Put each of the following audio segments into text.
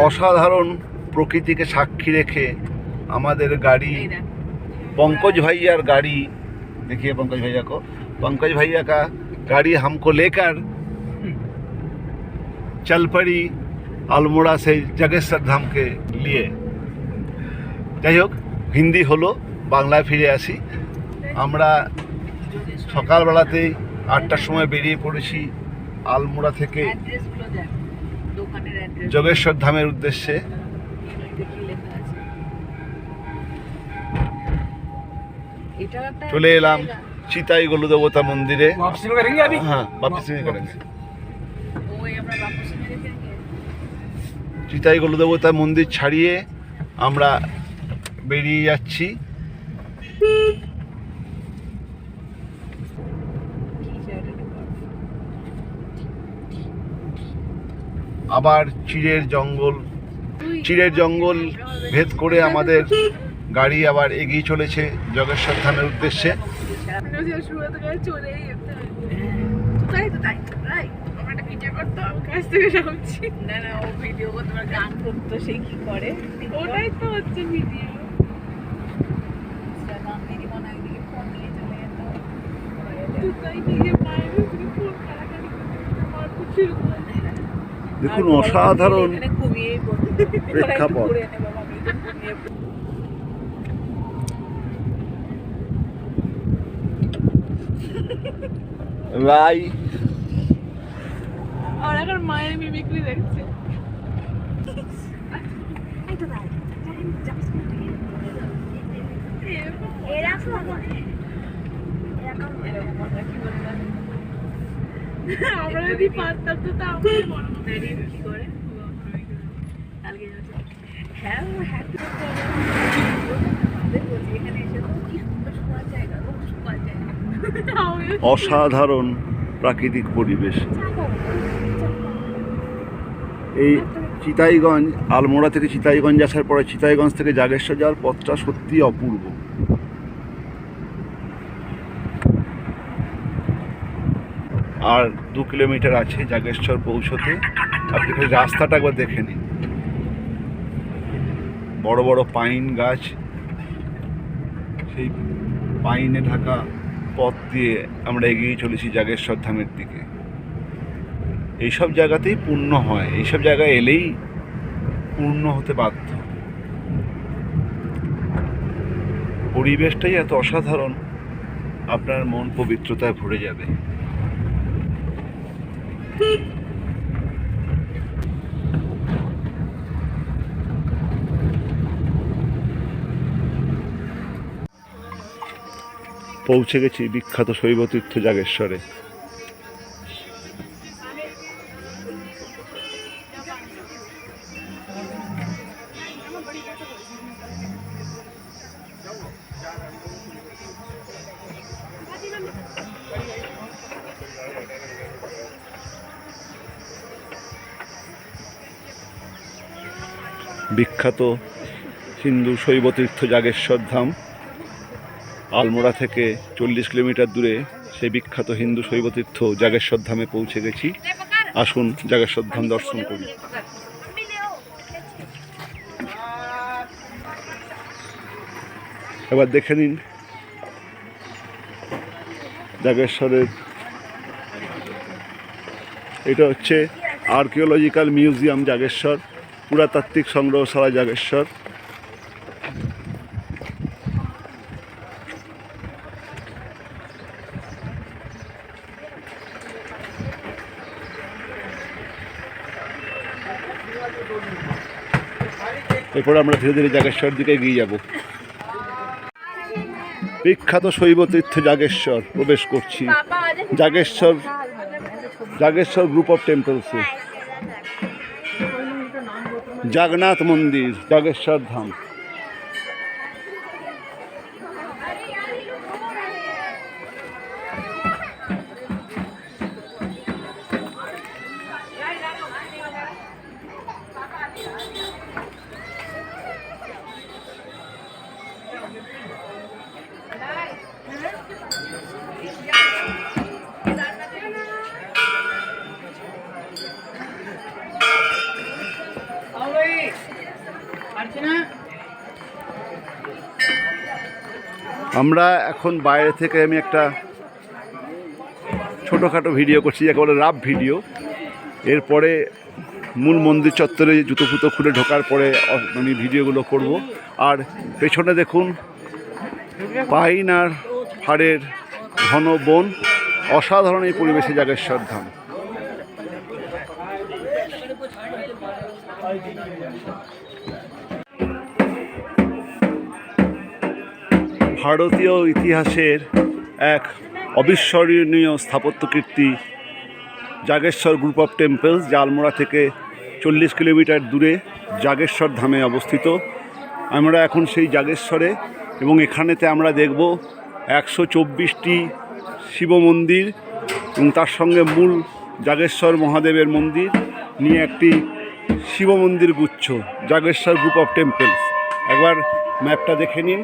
অসাধারণ প্রকৃতিকে সাক্ষী রেখে আমাদের गाड़ी पंकज भैया गाड़ी देखिए पंकज भैया को पंकज भैया का गाड़ी हमको लेकर चल पड़ी अल्मोड़ा से जागेश्वर धाम के लिए। যাই হোক হিন্দি হলো বাংলায় ফিরে আসি। আমরা সকালবেলাতেই 8টার সময় বেরিয়ে পড়েছি আলমোড়া থেকে যোগেশ্বর ধামের উদ্দেশ্যে। চলে এলাম চিতাই গোলু দেবতা মন্দিরে। হ্যাঁ वापस नहीं करेंगे। চিতাই গোলু দেবতা মন্দির ছাড়িয়ে আমরা বেরিয়ে যাচ্ছি। আবার চিড়ের জঙ্গল ভেদ করে আমাদের গাড়ি আবার এগিয়ে চলেছে যোগেশ্বর ধামের উদ্দেশ্যে। দেখুন অসাধারণ প্রেক্ষাপট। রাই আর এখন মায়ের মিমিক্রি দেখছে। আমরা যদি পারতাম তো তাহলে কি করে কালকে হ্যাঁ অসাধারণ প্রাকৃতিক পরিবেশ। এই চিতাইগঞ্জ আলমোড়া থেকে চিতাইগঞ্জ আসার পরে চিতাইগঞ্জ থেকে জাগেশ্বর যাওয়ার পথটা সত্যি অপূর্ব। আর 2 কিলোমিটার আছে জাগেশ্বর পৌঁছতে। আপনি রাস্তাটা একবার দেখে নিন, বড় বড় পাইন গাছ, সেই পাইনে ঢাকা পথ দিয়ে আমরা এগিয়ে চলেছি জাগেশ্বর ধামের দিকে। এইসব জায়গাতেই পূর্ণ হয়, এইসব জায়গায় এলেই পূর্ণ হতে বাধ্য। পরিবেশটাই এত অসাধারণ, আপনার মন পবিত্রতায় ভরে যাবে। পৌঁছে গেছি বিখ্যাত শৈবতীর্থ জাগেশ্বরে। বিখ্যাত হিন্দু শৈবতীর্থ জাগেশ্বর ধাম, আলমোড়া থেকে 40 কিলোমিটার দূরে সেই বিখ্যাত হিন্দু শৈবতীর্থ জাগেশ্বর ধামে পৌঁছে গেছি। আসুন জাগেশ্বর ধাম দর্শন করি। এবার দেখে নিন জাগেশ্বরের, এটা হচ্ছে আর্কিওলজিক্যাল মিউজিয়াম জাগেশ্বর, পুরাতাত্ত্বিক সংগ্রহশালা জাগেশ্বর। এরপরে আমরা ধীরে ধীরে জাগেশ্বর দিকে এগিয়ে যাব। বিখ্যাত শৈবতীর্থ জাগেশ্বর প্রবেশ করছি। জাগেশ্বর গ্রুপ অফ টেম্পলস, जगन्नाथ मंदिर जागेश्वर धाम। আমরা এখন বাইরে থেকে আমি একটা ছোটোখাটো ভিডিও করছি, যাকে বলে রাফ ভিডিও। এরপরে মূল মন্দির চত্বরে জুতো ফুতো খুলে ঢোকার পরে আমি ভিডিওগুলো করব। আর পেছনে দেখুন পাইন আর পাহাড়ের ঘন বন, অসাধারণ এই পরিবেশে জাগেশ্বর ধাম। ভারতীয় ইতিহাসের এক অবিস্মরণীয় স্থাপত্যকীর্তি জাগেশ্বর গ্রুপ অফ টেম্পলস, যা আলমোড়া থেকে 40 কিলোমিটার দূরে জাগেশ্বর ধামে অবস্থিত। আমরা এখন সেই জাগেশ্বরে, এবং এখানেতে আমরা দেখব 124টি শিব মন্দির এবং তার সঙ্গে মূল জাগেশ্বর মহাদেবের মন্দির নিয়ে একটি শিব মন্দির গুচ্ছ, জাগেশ্বর গ্রুপ অফ টেম্পলস। একবার ম্যাপটা দেখে নিন।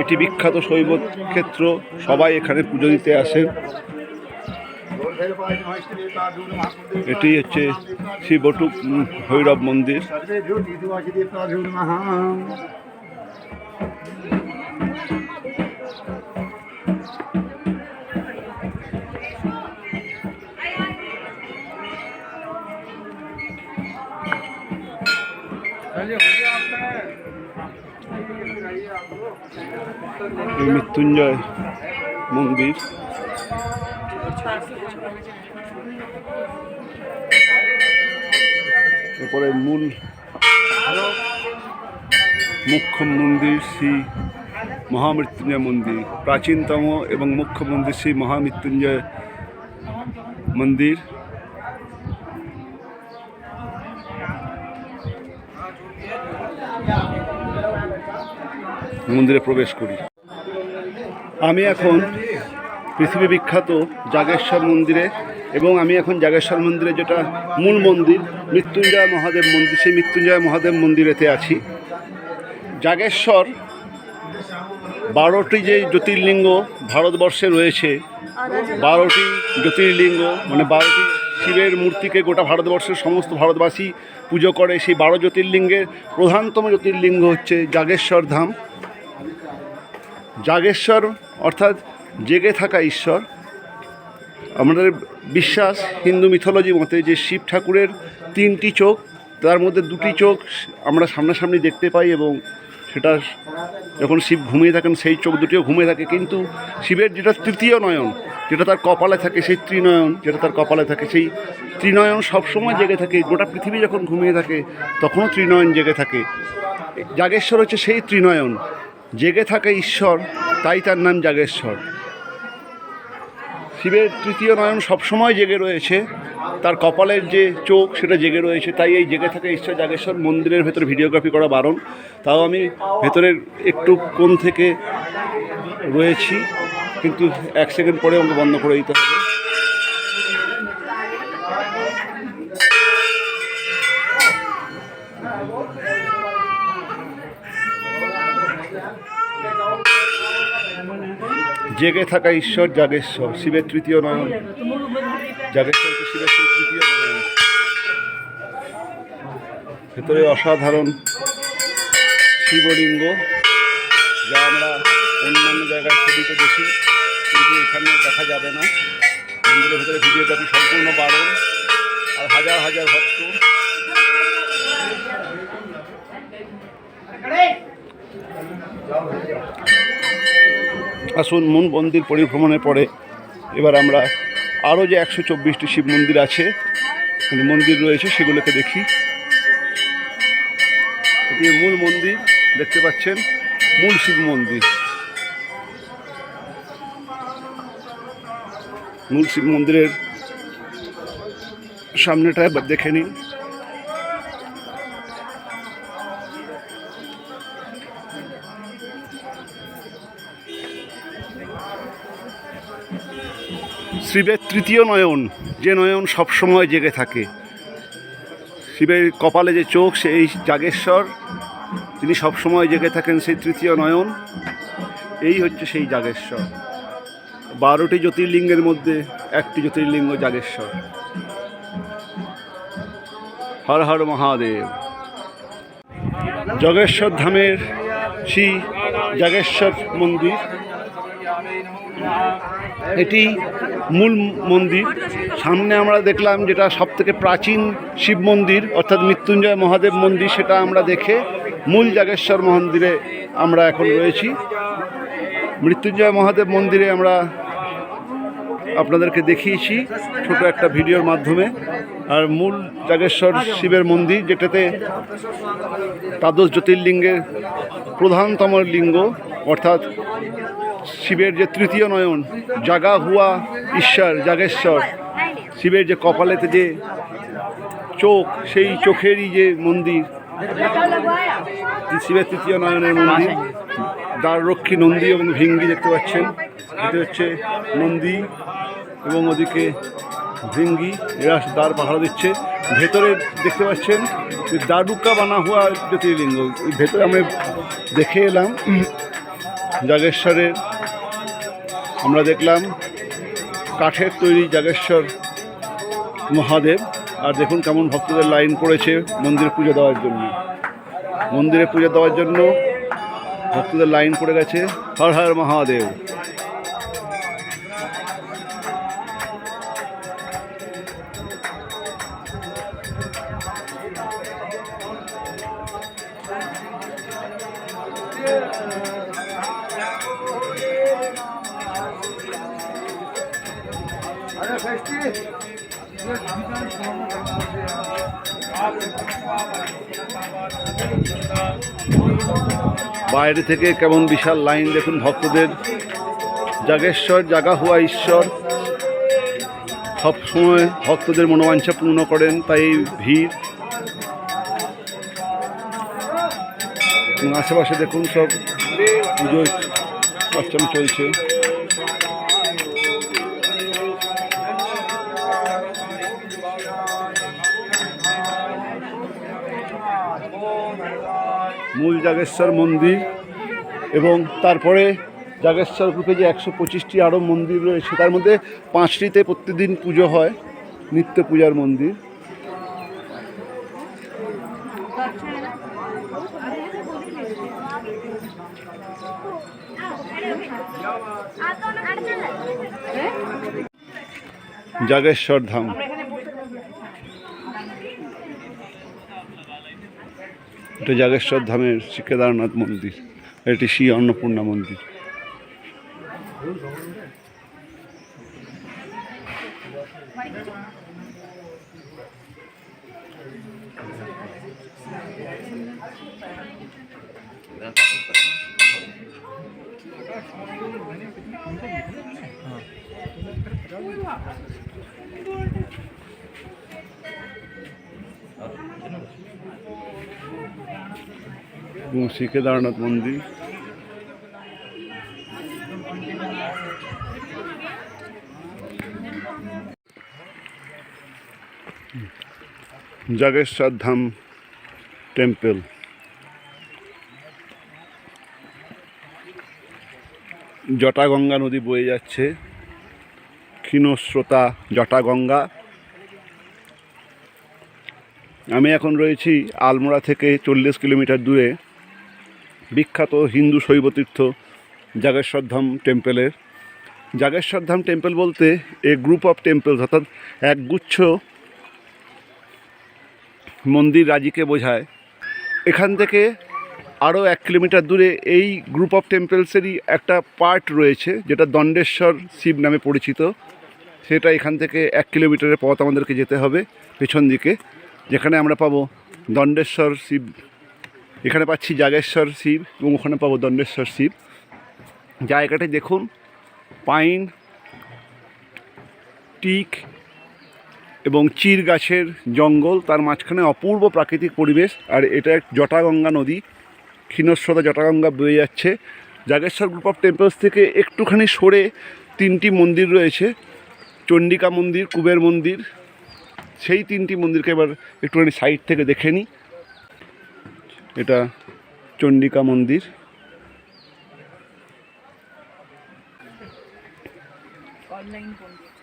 এটি বিখ্যাত শৈব ক্ষেত্র, সবাই এখানে পুজো দিতে আসেন। এটি হচ্ছে শ্রী বটুক ভৈরব মন্দির। মৃত্যুঞ্জয় মন্দির। এরপরে মূল মুখ্য মন্দির শ্রী মহামৃত্যুঞ্জয় মন্দির, প্রাচীনতম এবং মুখ্য মন্দির শ্রী মহামৃত্যুঞ্জয় মন্দির। মন্দিরে প্রবেশ করি। আমি এখন পৃথিবী বিখ্যাত জাগেশ্বর মন্দিরে, এবং আমি এখন জাগেশ্বর মন্দিরে যেটা মূল মন্দির মৃত্যুঞ্জয় মহাদেব মন্দির, সেই মৃত্যুঞ্জয় মহাদেব মন্দিরেতে আছি। জাগেশ্বর 12টি যে জ্যোতির্লিঙ্গ ভারতবর্ষে রয়েছে, 12টি জ্যোতির্লিঙ্গ মানে 12টি শিবের মূর্তিকে গোটা ভারতবর্ষের সমস্ত ভারতবাসী পুজো করে। সেই 12 জ্যোতির্লিঙ্গের প্রধানতম জ্যোতির্লিঙ্গ হচ্ছে জাগেশ্বর ধাম। জাগেশ্বর অর্থাৎ জেগে থাকা ঈশ্বর। আমাদের বিশ্বাস হিন্দু মিথোলজি মতে যে শিব ঠাকুরের 3টি চোখ, তার মধ্যে 2টি চোখ আমরা সামনাসামনি দেখতে পাই, এবং সেটা যখন শিব ঘুমিয়ে থাকেন সেই চোখ দুটিও ঘুমিয়ে থাকে। কিন্তু শিবের যেটা তৃতীয় নয়ন, যেটা তার কপালে থাকে, সেই ত্রিনয়ন যেটা তার কপালে থাকে, সেই ত্রিনয়ন সবসময় জেগে থাকে। গোটা পৃথিবী যখন ঘুমিয়ে থাকে তখনও ত্রিনয়ন জেগে থাকে। জাগেশ্বর হচ্ছে সেই ত্রিনয়ন, জেগে থাকে ঈশ্বর, তাই তার নাম জাগেশ্বর। শিবের তৃতীয় নয়ন সবসময় জেগে রয়েছে, তার কপালের যে চোখ সেটা জেগে রয়েছে, তাই এই জেগে থাকা ঈশ্বর জাগেশ্বর। মন্দিরের ভেতরে ভিডিওগ্রাফি করা বারণ, তাও আমি ভেতরের একটু কোণ থেকে রয়েছি, কিন্তু 1 সেকেন্ড পরে আমাকে বন্ধ করে দিতে হবে। জেগে থাকা ঈশ্বর জাগেশ্বর, শিবের তৃতীয় নয়ন। জাগেশ্বর শিবের সেই তৃতীয় নয়ন। ভেতরে অসাধারণ শিবলিঙ্গ, যা আমরা অন্যান্য জায়গায় ছবিতে দেখি, কিন্তু এখানে দেখা যাবে না। মন্দিরের ভেতরে ভিডিওগ্রাফি সম্পূর্ণ বারণ, আর হাজার হাজার ভক্ত। আসুন, মূল মন্দির পরিভ্রমণের পরে এবার আমরা আরও যে 124টি শিব মন্দির আছে, মন্দির রয়েছে, সেগুলোকে দেখি। এটি মূল মন্দির, দেখতে পাচ্ছেন, মূল শিব মন্দির। মূল শিব মন্দিরের সামনেটা একবার দেখে নিন। শিবের তৃতীয় নয়ন, যে নয়ন সবসময় জেগে থাকে, শিবের কপালে যে চোখ, সেই জাগেশ্বর তিনি সবসময় জেগে থাকেন সেই তৃতীয় নয়ন। এই হচ্ছে সেই জাগেশ্বর। 12টি জ্যোতির্লিঙ্গের মধ্যে একটি জ্যোতির্লিঙ্গ জাগেশ্বর। হর হর মহাদেব। জগেশ্বর ধামের শ্রী জাগেশ্বর মন্দির, এটি মূল মন্দির। সামনে আমরা দেখলাম যেটা সবথেকে প্রাচীন শিব মন্দির অর্থাৎ মৃত্যুঞ্জয় মহাদেব মন্দির, সেটা আমরা দেখে মূল জাগেশ্বর মন্দিরে আমরা এখন রয়েছি। মৃত্যুঞ্জয় মহাদেব মন্দিরে আমরা আপনাদেরকে দেখিয়েছি ছোট একটা ভিডিওর মাধ্যমে। আর মূল জাগেশ্বর শিবের মন্দির, যেটাতে দ্বাদশ জ্যোতির্লিঙ্গের প্রধানতম লিঙ্গ অর্থাৎ শিবের যে তৃতীয় নয়ন, জাগা হুয়া ঈশ্বর জাগেশ্বর, শিবের যে কপালেতে যে চোখ, সেই চোখেরই যে মন্দির, শিবের তৃতীয় নয়নের মন্দির। দ্বাররক্ষী নন্দী এবং ভৃঙ্গি দেখতে পাচ্ছেন, এটি হচ্ছে নন্দী এবং ওদিকে ভৃঙ্গি, এরা দ্বার পাহারা দিচ্ছে। ভেতরে দেখতে পাচ্ছেন যে দারুকা বানা হুয়া জ্যোতির্লিঙ্গ, ভেতরে আমরা দেখে এলাম জাগেশ্বরের। আমরা দেখলাম কাঠের তৈরি জাগেশ্বর মহাদেব। আর দেখুন কেমন ভক্তদের লাইন পড়েছে মন্দিরে পুজো দেওয়ার জন্য। মন্দিরে পুজো দেওয়ার জন্য ভক্তদের লাইন পড়ে গেছে। হর হর মহাদেব। বাইরে থেকে কেমন বিশাল লাইন দেখুন ভক্তদের। জাগেশ্বর জাগা হুয়া ঈশ্বর সব সময় ভক্তদের মনোবাঞ্ছা পূর্ণ করেন, তাই এই ভিড়। আশেপাশে দেখুন সব পুজোর অর্চনা চলছে। মূল জাগেশ্বর মন্দির এবং তারপরে জাগেশ্বর গ্রুপে যে 125টি আরও মন্দির রয়েছে, তার মধ্যে 5টিতে প্রতিদিন পুজো হয়, নিত্য পূজার মন্দির। জাগেশ্বর ধাম, এটা জাগেশ্বর ধামের শ্রী কেদারনাথ মন্দির, এটি শ্রী অন্নপূর্ণা মন্দির। এবং শ্রী কেদারনাথ মন্দির। জাগেশ্বর ধাম টেম্পল, জটাগঙ্গা নদী বয়ে যাচ্ছে, ক্ষীণস্রোতা জটাগঙ্গা। আমি এখন রয়েছি আলমোড়া থেকে 40 কিলোমিটার দূরে বিখ্যাত হিন্দু শৈবতীর্থ জাগেশ্বর ধাম টেম্পলের। জাগেশ্বর ধাম টেম্পল বলতে এ গ্রুপ অফ টেম্পলস, অর্থাৎ একগুচ্ছ মন্দির রাজিকে বোঝায়। এখান থেকে আরও 1 কিলোমিটার দূরে এই গ্রুপ অফ টেম্পলসেরই একটা পার্ট রয়েছে, যেটা দণ্ডেশ্বর শিব নামে পরিচিত। সেটা এখান থেকে 1 কিলোমিটারের পথ আমাদেরকে যেতে হবে পেছন দিকে, যেখানে আমরা পাবো দণ্ডেশ্বর শিব। এখানে পাচ্ছি জাগেশ্বর শিব এবং ওখানে পাবো দণ্ডেশ্বর শিব। জায়গাটা দেখুন, পাইন, টিক এবং চির গাছের জঙ্গল, তার মাঝখানে অপূর্ব প্রাকৃতিক পরিবেশ। আর এটা জটাগঙ্গা নদী, ক্ষীণস্রোতা জটাগঙ্গা বয়ে যাচ্ছে। জাগেশ্বর গ্রুপ অফ টেম্পলস থেকে একটুখানি সরে 3টি মন্দির রয়েছে, চণ্ডিকা মন্দির, কুবের মন্দির। সেই 3টি মন্দিরকে এবার একটুখানি সাইড থেকে দেখে নিই। এটা চণ্ডিকা মন্দির। অনলাইন পণ্ডিত।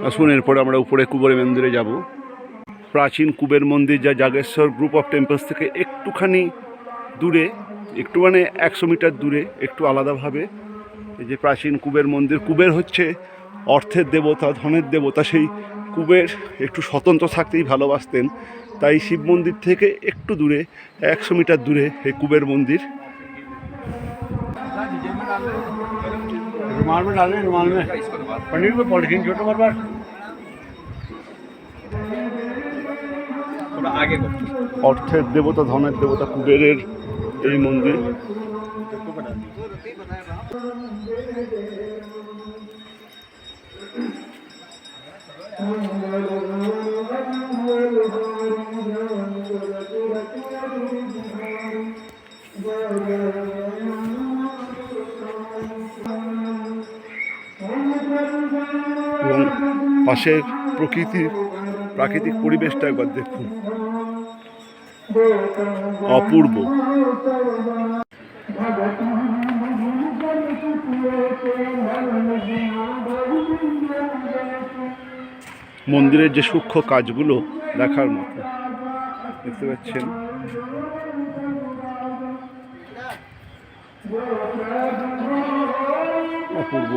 আসুন এরপরে আমরা উপরে কুবের মন্দিরে যাব। প্রাচীন কুবের মন্দির যা জাগেশ্বর গ্রুপ অফ টেম্পলস থেকে একটুখানি দূরে, একটু মানে 100 মিটার দূরে, একটু আলাদাভাবে এই যে প্রাচীন কুবের মন্দির। কুবের হচ্ছে অর্থের দেবতা, ধনের দেবতা। সেই কুবের একটু স্বতন্ত্র থাকতেই ভালোবাসতেন, তাই শিব মন্দির থেকে একটু দূরে 100 মিটার দূরে এই কুবের মন্দির। रुमाल में डालें, रुमाल में पनीर को पॉलिथीन छोटा बार थोड़ा आगे को অর্থের দেবতা, ধনের দেবতা কুবেরের এই মন্দির। এবং পাশের প্রাকৃতিক পরিবেশটা একবার দেখুন, অপূর্ব। মন্দিরের যে সূক্ষ্ম কাজগুলো দেখার মতো, দেখতে পাচ্ছেন। অপূর্ব।